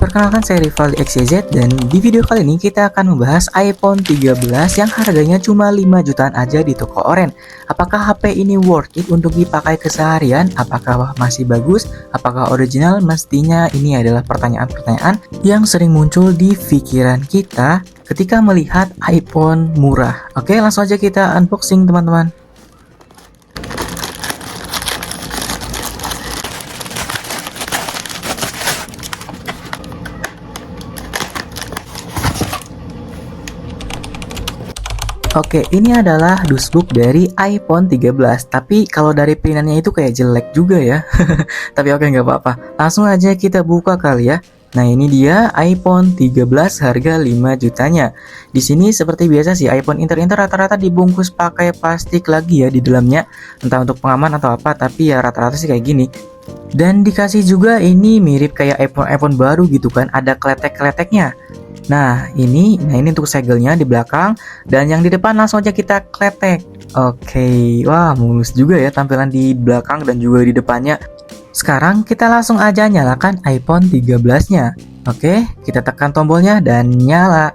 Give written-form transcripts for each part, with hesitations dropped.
Perkenalkan, saya Rivaldi XYZ, dan di video kali ini kita akan membahas iPhone 13 yang harganya cuma 5 jutaan aja di toko oren. Apakah HP ini worth it untuk dipakai keseharian? Apakah masih bagus? Apakah original? Mestinya ini adalah pertanyaan-pertanyaan yang sering muncul di pikiran kita ketika melihat iPhone murah. Oke, langsung aja kita unboxing teman-teman. Oke, ini adalah dusbook dari iPhone 13. Tapi kalau dari printannya itu kayak jelek juga ya. Tapi oke, nggak apa-apa. Langsung aja kita buka kali ya. Nah, ini dia iPhone 13 harga 5 jutanya. Di sini seperti biasa sih, iPhone Inter rata-rata dibungkus pakai plastik lagi ya di dalamnya. Entah untuk pengaman atau apa, tapi ya rata-rata sih kayak gini. Dan dikasih juga ini mirip kayak iPhone baru gitu kan, ada kletek-kleteknya. Nah ini untuk segelnya di belakang, dan yang di depan langsung aja kita kletek. Oke, wah mulus juga ya tampilan di belakang dan juga di depannya. Sekarang kita langsung aja nyalakan iPhone 13-nya. Oke, kita tekan tombolnya dan nyala.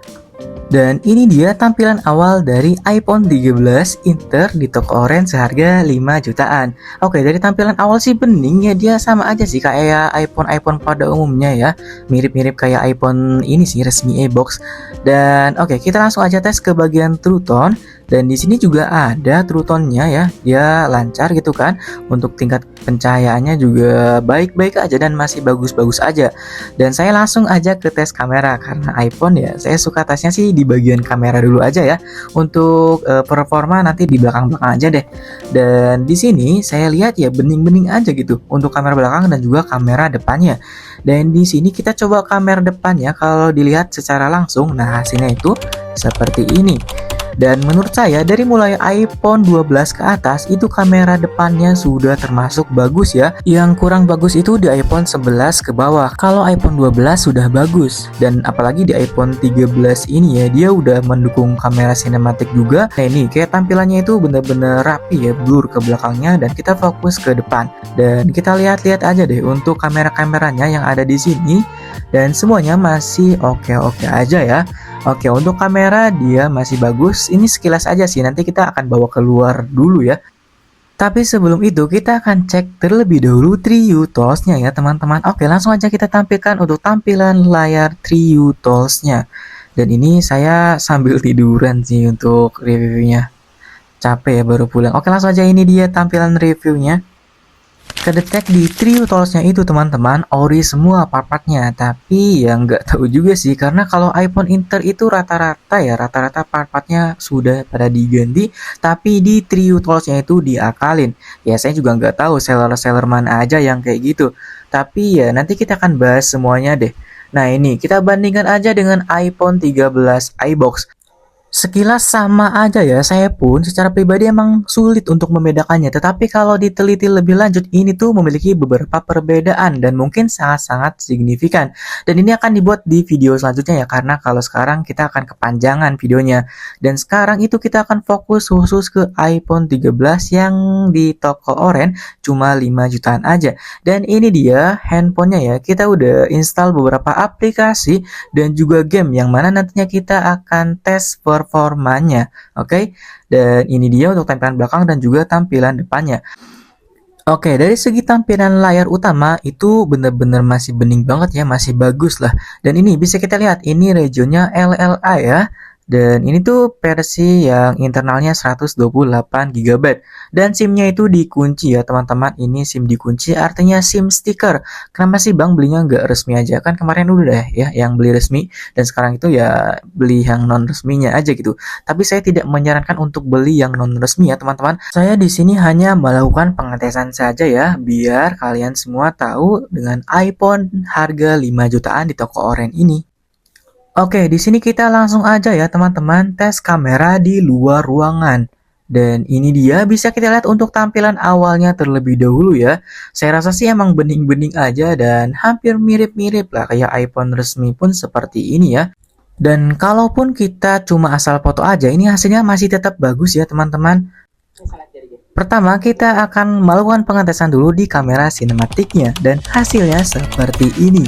Dan ini dia tampilan awal dari iPhone 13 Inter di toko oren seharga 5 jutaan. Oke, dari tampilan awal sih bening ya, dia sama aja sih kayak iPhone pada umumnya ya. Mirip-mirip kayak iPhone ini sih resmi e-box. Dan oke, kita langsung aja tes ke bagian True Tone. Dan di sini juga ada True Tone-nya ya. Dia lancar gitu kan. Untuk tingkat pencahayaannya juga baik-baik aja dan masih bagus-bagus aja. Dan saya langsung aja ke tes kamera, karena iPhone ya saya suka tesnya sih di bagian kamera dulu aja ya. Untuk performa nanti di belakang-belakang aja deh. Dan di sini saya lihat ya bening-bening aja gitu untuk kamera belakang dan juga kamera depannya. Dan di sini kita coba kamera depannya, kalau dilihat secara langsung, nah hasilnya itu seperti ini. Dan menurut saya dari mulai iPhone 12 ke atas itu kamera depannya sudah termasuk bagus ya. Yang kurang bagus itu di iPhone 11 ke bawah. Kalau iPhone 12 sudah bagus. Dan apalagi di iPhone 13 ini ya, dia udah mendukung kamera sinematik juga. Nah ini kayak tampilannya itu bener-bener rapi ya, blur ke belakangnya dan kita fokus ke depan. Dan kita lihat-lihat aja deh untuk kamera-kameranya yang ada di sini. Dan semuanya masih oke-oke aja ya. Oke, untuk kamera dia masih bagus. Ini sekilas aja sih, nanti kita akan bawa keluar dulu ya. Tapi sebelum itu kita akan cek terlebih dahulu True Tools-nya ya teman-teman. Oke, langsung aja kita tampilkan untuk tampilan layar True Tools-nya. Dan ini saya sambil tiduran sih untuk reviewnya. Capek ya baru pulang. Oke, langsung aja, ini dia tampilan reviewnya. Kedetek di True Tools-nya itu teman-teman ori semua part-partnya, tapi ya nggak tahu juga sih, karena kalau iPhone Inter itu rata-rata part-partnya sudah pada diganti, tapi di True Tools-nya itu diakalin. Ya saya juga nggak tahu seller-seller mana aja yang kayak gitu, tapi ya nanti kita akan bahas semuanya deh. Nah ini kita bandingkan aja dengan iPhone 13 iBox. Sekilas sama aja ya, saya pun secara pribadi emang sulit untuk membedakannya. Tetapi kalau diteliti lebih lanjut, ini tuh memiliki beberapa perbedaan dan mungkin sangat-sangat signifikan. Dan ini akan dibuat di video selanjutnya ya, karena kalau sekarang kita akan kepanjangan videonya. Dan sekarang itu kita akan fokus khusus ke iPhone 13 yang di toko oren cuma 5 jutaan aja. Dan ini dia handphonenya ya, kita udah install beberapa aplikasi dan juga game yang mana nantinya kita akan tes performanya. Oke. Dan ini dia untuk tampilan belakang dan juga tampilan depannya. Oke, dari segi tampilan layar utama itu bener-bener masih bening banget ya, masih bagus lah. Dan ini bisa kita lihat, ini regionnya LLA ya. Dan ini tuh versi yang internalnya 128 GB. Dan SIM-nya itu dikunci ya teman-teman. Ini SIM dikunci artinya SIM stiker. Kenapa sih Bang belinya nggak resmi aja? Kan kemarin udah ya yang beli resmi. Dan sekarang itu ya beli yang non resminya aja gitu. Tapi saya tidak menyarankan untuk beli yang non resmi ya teman-teman. Saya di sini hanya melakukan pengetesan saja ya. Biar kalian semua tahu dengan iPhone harga 5 jutaan di toko oren ini. Oke, di sini kita langsung aja ya teman-teman tes kamera di luar ruangan. Dan ini dia bisa kita lihat untuk tampilan awalnya terlebih dahulu ya. Saya rasa sih emang bening-bening aja dan hampir mirip-mirip lah kayak iPhone resmi pun seperti ini ya. Dan kalaupun kita cuma asal foto aja, ini hasilnya masih tetap bagus ya teman-teman. Pertama kita akan melakukan pengetesan dulu di kamera sinematiknya dan hasilnya seperti ini.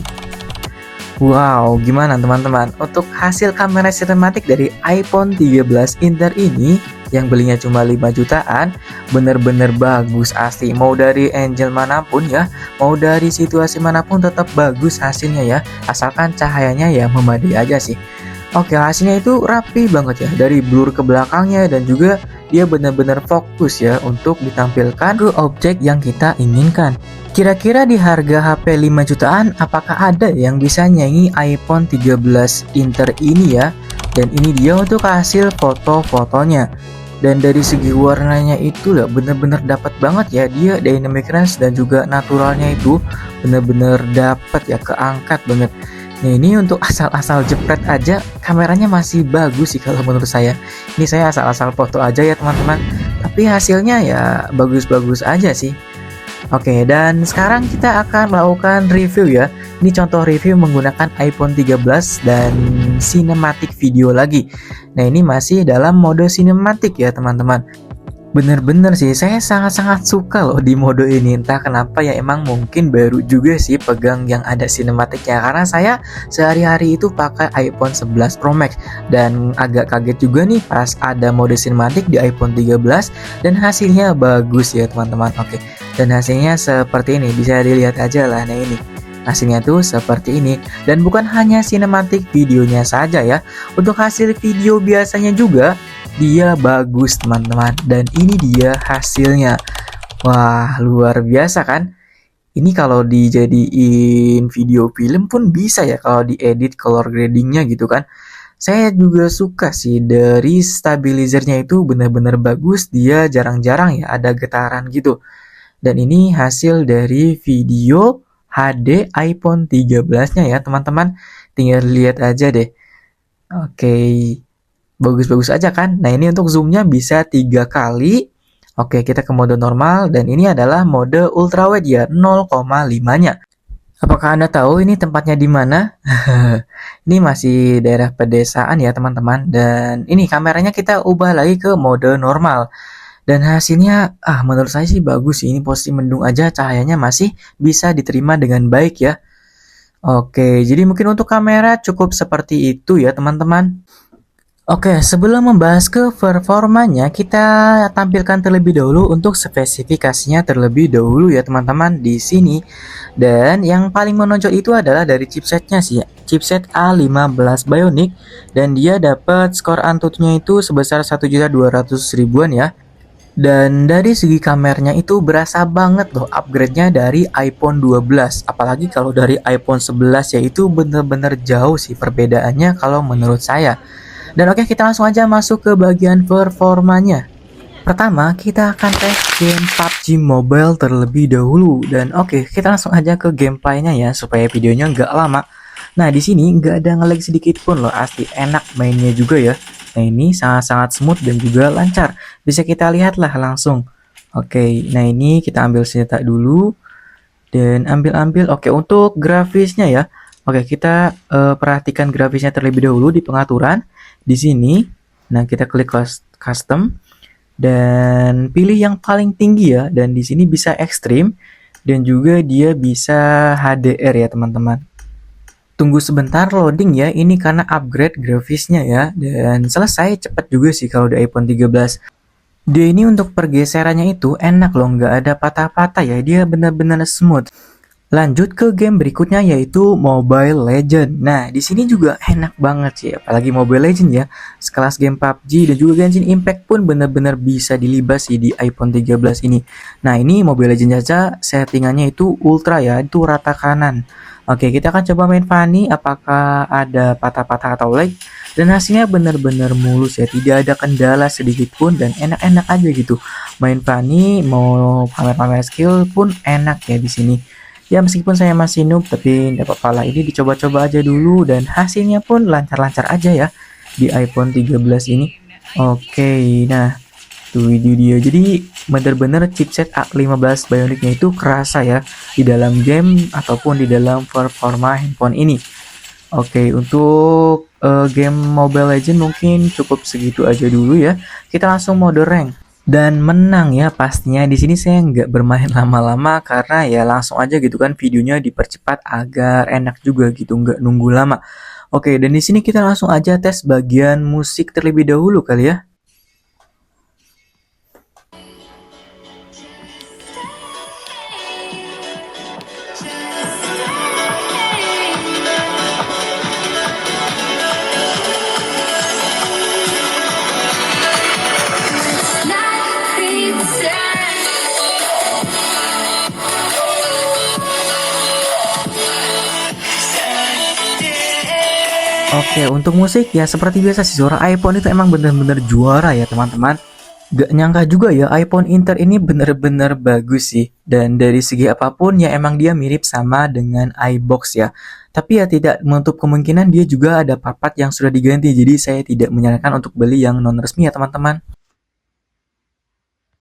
Wow, gimana teman-teman? Untuk hasil kamera sinematik dari iPhone 13 Inter ini yang belinya cuma 5 jutaan, bener-bener bagus asli. Mau dari angle manapun ya, mau dari situasi manapun tetap bagus hasilnya ya. Asalkan cahayanya ya memadai aja sih. Oke, hasilnya itu rapi banget ya, dari blur ke belakangnya dan juga dia benar-benar fokus ya untuk ditampilkan ke objek yang kita inginkan. Kira-kira di harga HP 5 jutaan apakah ada yang bisa nyanyi iPhone 13 Inter ini ya? Dan ini dia untuk hasil foto-fotonya. Dan dari segi warnanya itu lah bener-bener dapat banget ya, dia dynamic range dan juga naturalnya itu bener-bener dapat ya, keangkat banget. Nah ini untuk asal-asal jepret aja kameranya masih bagus sih kalau menurut saya. Ini saya asal-asal foto aja ya teman-teman, tapi hasilnya ya bagus-bagus aja sih. Oke, dan sekarang kita akan melakukan review ya. Ini contoh review menggunakan iPhone 13 dan cinematic video lagi. Nah ini masih dalam mode cinematic ya teman-teman. Bener-bener sih, saya sangat-sangat suka loh di mode ini. Entah kenapa ya, emang mungkin baru juga sih pegang yang ada sinematiknya. Karena saya sehari-hari itu pakai iPhone 11 Pro Max. Dan agak kaget juga nih pas ada mode sinematik di iPhone 13. Dan hasilnya bagus ya teman-teman. Oke, dan hasilnya seperti ini, bisa dilihat aja lah. Nah ini hasilnya tuh seperti ini. Dan bukan hanya sinematik videonya saja ya. Untuk hasil video biasanya juga dia bagus teman-teman, dan ini dia hasilnya. Wah luar biasa kan. Ini kalau dijadiin video film pun bisa ya, kalau diedit color gradingnya gitu kan. Saya juga suka sih dari stabilizernya, itu benar-benar bagus. Dia jarang-jarang ya ada getaran gitu. Dan ini hasil dari video HD iPhone 13 nya ya teman-teman. Tinggal lihat aja deh. Oke, bagus-bagus aja kan. Nah ini untuk zoomnya bisa 3 kali. Oke, kita ke mode normal, dan ini adalah mode ultrawide ya, 0,5 nya. Apakah Anda tahu ini tempatnya di mana? Ini masih daerah pedesaan ya teman-teman. Dan ini kameranya kita ubah lagi ke mode normal. Dan hasilnya menurut saya sih bagus sih. Ini posisi mendung aja cahayanya masih bisa diterima dengan baik ya. Oke, jadi mungkin untuk kamera cukup seperti itu ya teman-teman. Oke, sebelum membahas ke performanya, kita tampilkan terlebih dahulu untuk spesifikasinya terlebih dahulu ya teman-teman di sini. Dan yang paling menonjol itu adalah dari chipsetnya sih, chipset A15 Bionic, dan dia dapat skor Antutunya itu sebesar 1.200.000-an ya. Dan dari segi kameranya itu berasa banget loh upgrade-nya dari iPhone 12. Apalagi kalau dari iPhone 11 ya, itu bener-bener jauh sih perbedaannya kalau menurut saya. Dan oke, kita langsung aja masuk ke bagian performanya. Pertama, kita akan tes game PUBG Mobile terlebih dahulu. Dan oke, kita langsung aja ke gameplaynya ya, supaya videonya nggak lama. Nah, di sini nggak ada nge-lag sedikit pun loh, asli enak mainnya juga ya. Nah, ini sangat-sangat smooth dan juga lancar. Bisa kita lihat lah langsung. Oke, nah ini kita ambil senjata dulu. Dan ambil-ambil. Oke, untuk grafisnya ya. Oke, kita perhatikan grafisnya terlebih dahulu di pengaturan. Di sini, nah kita klik custom dan pilih yang paling tinggi ya. Dan di sini bisa ekstrim dan juga dia bisa HDR ya teman-teman. Tunggu sebentar loading ya, ini karena upgrade grafisnya ya. Dan selesai cepat juga sih kalau di iPhone 13. Dia ini untuk pergeserannya itu enak loh, nggak ada patah-patah ya. Dia benar-benar smooth. Lanjut ke game berikutnya yaitu Mobile Legend. Nah, di sini juga enak banget sih, apalagi Mobile Legend ya. Sekelas game PUBG dan juga Genshin Impact pun benar-benar bisa dilibas sih di iPhone 13 ini. Nah, ini Mobile Legend aja settingannya itu ultra ya, itu rata kanan. Oke, kita akan coba main Fanny, apakah ada patah-patah atau lag. Dan hasilnya benar-benar mulus ya, tidak ada kendala sedikit pun dan enak-enak aja gitu. Main Fanny mau pamer-pamer skill pun enak ya di sini. Ya meskipun saya masih noob, tapi tidak apa-apa lah, ini dicoba-coba aja dulu dan hasilnya pun lancar-lancar aja ya di iPhone 13 ini. Oke, nah tuh video dia. Jadi bener-bener chipset A15 Bionic-nya itu kerasa ya di dalam game ataupun di dalam performa handphone ini. Oke, untuk game Mobile Legend mungkin cukup segitu aja dulu ya. Kita langsung mode rank. dan menang ya pastinya. Di sini saya nggak bermain lama-lama karena ya langsung aja gitu kan videonya dipercepat agar enak juga gitu, nggak nunggu lama. Oke, dan di sini kita langsung aja tes bagian musik terlebih dahulu kali ya. Oke, untuk musik ya seperti biasa sih suara iPhone itu emang bener-bener juara ya teman-teman. Gak nyangka juga ya iPhone Inter ini bener-bener bagus sih. Dan dari segi apapun ya emang dia mirip sama dengan iBox ya. Tapi ya tidak menutup kemungkinan dia juga ada part-part yang sudah diganti. Jadi saya tidak menyarankan untuk beli yang non resmi ya teman-teman.